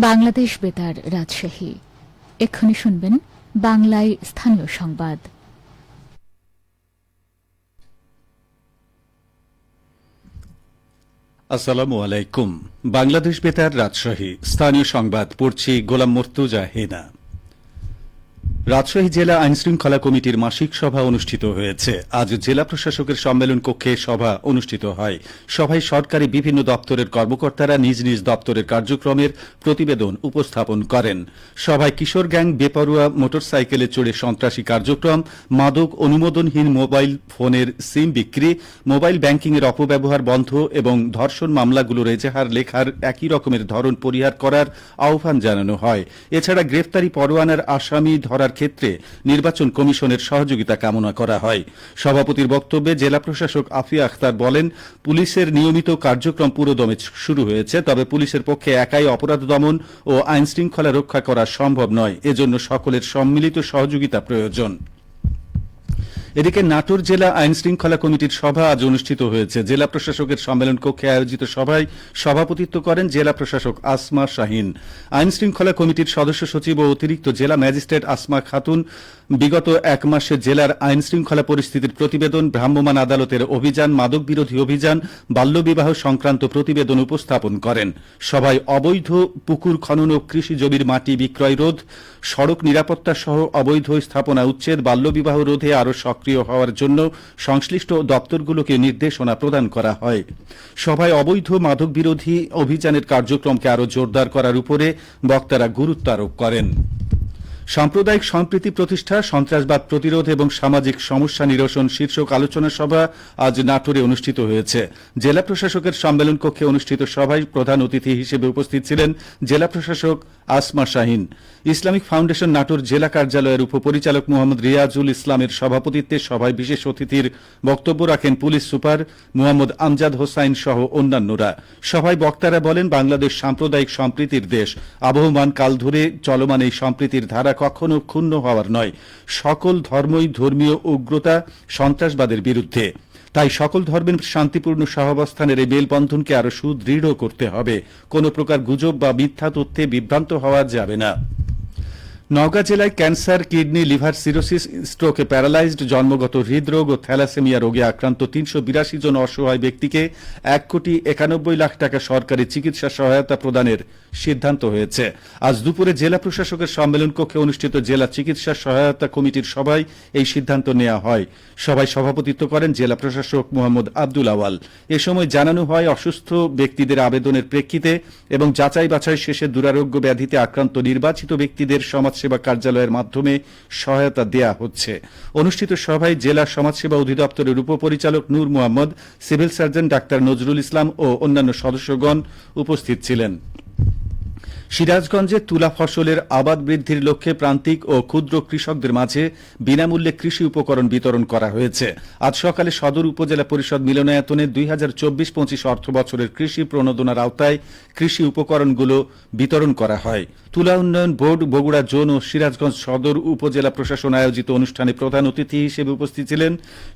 বাংলাদেশ বেতার রাজশাহী। এক্ষুনি শুনবেন বাংলায় স্থানীয় সংবাদ। আসসালামু আলাইকুম। বাংলাদেশ বেতার রাজশাহী স্থানীয় সংবাদ পড়ছি গোলাম মুর্তুজা হেনা। রাজশাহী জেলা আইনশৃঙ্খলা কমিটির মাসিক সভা অনুষ্ঠিত হয়েছে। আজ জেলা প্রশাসকের সম্মেলন কক্ষে সভা অনুষ্ঠিত হয়। সভায় সরকারি বিভিন্ন দপ্তরের কর্মকর্তারা নিজ নিজ দপ্তরের কার্যক্রমের প্রতিবেদন উপস্থাপন করেন। সভায় কিশোর গ্যাং, বেপরোয়া মোটরসাইকেলে চড়ে সন্ত্রাসী কার্যক্রম, মাদক অনুমোদনহীন মোবাইল ফোনের সিম বিক্রি, মোবাইল ব্যাংকিংয়ের অপব্যবহার বন্ধ এবং ধর্ষণ মামলাগুলোর এজাহার লেখার একই রকমের ধরন পরিহার করার আহ্বান জানানো হয়। এছাড়া গ্রেফতারি পরোয়ানার আসামি ধরার ক্ষেত্রে নির্বাচন কমিশনের সহযোগিতা কামনা করা হয়। সভাপতির বক্তব্যে জেলা প্রশাসক আফিয়া আখতার বলেন, পুলিশের নিয়মিত কার্যক্রম পুরোদমে শুরু হয়েছে, তবে পুলিশের পক্ষে একাই অপরাধ দমন ও আইন শৃঙ্খলা রক্ষা করা সম্ভব নয়। এজন্য সকলের সম্মিলিত সহযোগিতা প্রয়োজন। এদিকে নাটোর জেলা আইন শৃঙ্খলা কমিটির সভা আজ অনুষ্ঠিত হয়েছে। জেলা প্রশাসকের সম্মেলন কক্ষে আয়োজিত সভায় সভাপতিত্ব করেন জেলা প্রশাসক আসমা শাহীন। আইন শৃঙ্খলা কমিটির সদস্য সচিব ও অতিরিক্ত জেলা ম্যাজিস্ট্রেট আসমা খাতুন বিগত এক মাসে জেলার আইন শৃঙ্খলা পরিস্থিতির প্রতিবেদন, ভ্রাম্যমাণ আদালতের অভিযান, মাদক বিরোধী অভিযান, বাল্যবিবাহ সংক্রান্ত প্রতিবেদন উপস্থাপন করেন। সভায় অবৈধ পুকুর খনন ও কৃষি জমির মাটি বিক্রয় রোধ, সড়ক নিরাপত্তা সহ অবৈধ স্থাপনা উচ্ছেদ, বাল্যবিবাহ রোধে আরও সক্রিয় হওয়ার জন্য সংশ্লিষ্ট দপ্তরগুলোকে নির্দেশনা প্রদান করা হয়। সভায় অবৈধ মাদক বিরোধী অভিযানের কার্যক্রমকে আরও জোরদার করার উপরে বক্তারা গুরুত্ব আরোপ করেন। সাম্প্রদায়িক সম্প্রীতি প্রতিষ্ঠা, সন্ত্রাসবাদ প্রতিরোধ এবং সামাজিক সমস্যা নিরসন শীর্ষক আলোচনা সভা আজ নাটোরে অনুষ্ঠিত হয়েছে। জেলা প্রশাসকের সম্মেলন কক্ষে অনুষ্ঠিত সভায় প্রধান অতিথি হিসেবে উপস্থিত ছিলেন জেলা প্রশাসক আসমা শাহীন। ইসলামিক ফাউন্ডেশন নাটোর জেলা কার্যালয়ের উপপরিচালক মোহাম্মদ রিয়াজুল ইসলামের সভাপতিত্বে সভায় বিশেষ অতিথির বক্তব্য রাখেন পুলিশ সুপার মোহাম্মদ আমজাদ হোসাইন সহ অন্যান্যরা। সভায় বক্তারা বলেন, বাংলাদেশ সাম্প্রদায়িক সম্প্রীতির দেশ। আবহমান কাল ধরে চলমান এই সম্প্রীতির ধারা কখনো ক্ষুণ্ণ হওয়ার নয়। সকল ধর্মই ধর্মীয় উগ্রতা, সন্ত্রাসবাদের বিরুদ্ধে। তাই সকল ধর্মের শান্তিপূর্ণ সহাবস্থানের এই মেলবন্ধনকে আরো সুদৃঢ় করতে হবে। কোনো প্রকার গুজব বা মিথ্যা তথ্যে বিভ্রান্ত হওয়া যাবে না। নওগাঁ জেলায় ক্যান্সার, কিডনি, লিভার সিরোসিস, স্ট্রোকে প্যারালাইজড, জন্মগত হৃদরোগ ও থ্যালাসেমিয়া রোগে আক্রান্ত ৩৮২ জন অসহায় ব্যক্তিকে ১,৯১,০০,০০০ টাকা সরকারি চিকিৎসা সহায়তা প্রদানের সিদ্ধান্ত হয়েছে। আজ দুপুরে জেলা প্রশাসকের সম্মেলন কক্ষে অনুষ্ঠিত জেলা চিকিৎসা সহায়তা কমিটির সভায় এই সিদ্ধান্ত নেওয়া হয়। সভায় সভাপতিত্ব করেন জেলা প্রশাসক মোহাম্মদ আব্দুল আওয়াল। এ সময় জানানো হয়, অসুস্থ ব্যক্তিদের আবেদনের প্রেক্ষিতে এবং যাচাই বাছাই শেষে দুরারোগ্য ব্যাধিতে আক্রান্ত নির্বাচিত ব্যক্তিদের সমাজসেবা কার্যালয়ের মাধ্যমে সহায়তা দেয়া হচ্ছে। অনুষ্ঠিত সভায় জেলা সমাজসেবা অধিদপ্তরের উপপরিচালক Noor Mohammad, civil surgeon doctor Nazrul Islam ও অন্যান্য সদস্যগণ উপস্থিত ছিলেন। সিরাজগঞ্জে তুলা ফসলের আবাদ বৃদ্ধির লক্ষ্যে প্রান্তিক ও ক্ষুদ্র কৃষকদের মাঝে বিনামূল্যে কৃষি উপকরণ বিতরণ করা হয়েছে। আজ সকালে সদর উপজেলা পরিষদ মিলনায়তনে ২০২৪-২৫ অর্থ বছরের কৃষি প্রণোদনার আওতায় কৃষি উপকরণগুলো বিতরণ করা হয়। তুলা উন্নয়ন বোর্ড, বগুড়া জোন ও সিরাজগঞ্জ সদর উপজেলা প্রশাসন আয়োজিত অনুষ্ঠানে প্রধান অতিথি হিসেবে উপস্থিত ছিলেন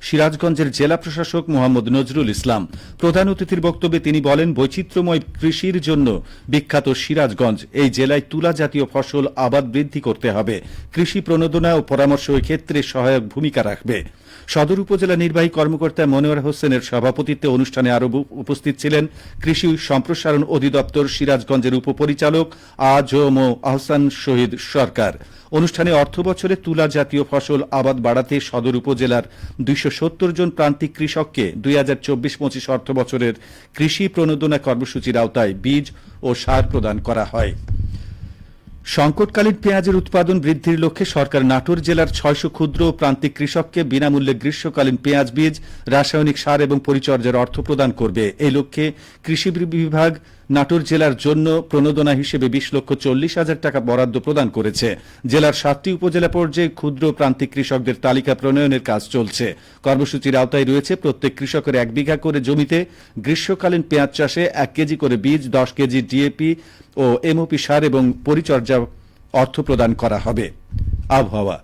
সিরাজগঞ্জের জেলা প্রশাসক মোহাম্মদ নজরুল ইসলাম। প্রধান অতিথির বক্তব্যে তিনি বলেন, বৈচিত্র্যময় কৃষির জন্য বিখ্যাত সিরাজগঞ্জ, এই জেলায় তুলা জাতীয় ফসল আবাদ বৃদ্ধি করতে হবে। কৃষি প্রণোদনা ও পরামর্শ ক্ষেত্রে সহায়ক ভূমিকা রাখবে। সদর উপজেলা নির্বাহী কর্মকর্তা মনোয়ার হোসেনের সভাপতিত্বে অনুষ্ঠানে আরও উপস্থিত ছিলেন কৃষি সম্প্রসারণ অধিদপ্তর সিরাজগঞ্জের উপপরিচালক আ.জ.ম আহসান শহীদ সরকার। অনুষ্ঠানে অর্থবছরে তুলা জাতীয় ফসল আবাদ বাড়াতে সদর উপজেলার ২৭০ জন প্রান্তিক কৃষককে ২০২৪-২৫ অর্থ বছরের কৃষি প্রণোদনা কর্মসূচির আওতায় বীজ ও সার প্রদান করা হয়। সংকটকালীন পেঁয়াজের উৎপাদন বৃদ্ধির লক্ষ্যে সরকার নাটোর জেলার ৬০০ ক্ষুদ্র ও প্রান্তিক কৃষককে বিনামূল্যে গ্রীষ্মকালীন পেঁয়াজ বীজ, রাসায়নিক সার এবং পরিচর্যার অর্থ প্রদান করবে। এই লক্ষ্যে কৃষি বিভাগ নাটোর জেলার জন্য প্রণোদনা হিসেবে ২০,৪০,০০০ টাকা বরাদ্দ প্রদান করেছে। জেলার ৭টি উপজেলা পর্যায়ে ক্ষুদ্র প্রান্তিক কৃষকদের তালিকা প্রণয়নের কাজ চলছে। কর্মসূচির আওতায় রয়েছে প্রত্যেক কৃষকের ১ বিঘা করে জমিতে গ্রীষ্মকালীন পেঁয়াজ চাষে ১ কেজি করে বীজ, ১০ কেজি ডিএপি ও এমওপি সার এবং পরিচর্যা অর্থ প্রদান করা হবে। আবহাওয়া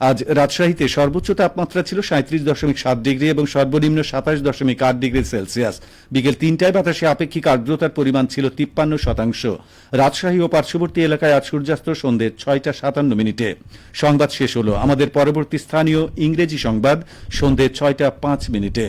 আজ রাজশাহীতে সর্বোচ্চ তাপমাত্রা ছিল 37.7 ডিগ্রি এবং সর্বনিম্ন 27.8 ডিগ্রি সেলসিয়াস। বিকেল 3টায় বাতাসে আপেক্ষিক আর্দ্রতার পরিমাণ ছিল 53%। রাজশাহী ও পার্শ্ববর্তী এলাকায় আজ সূর্যাস্ত সন্ধ্যে 6টা 57 মিনিটে। সংবাদ শেষ হলো। আমাদের পরবর্তী স্থানীয় ইংরেজি সংবাদ সন্ধ্যে 6টা 5 মিনিটে।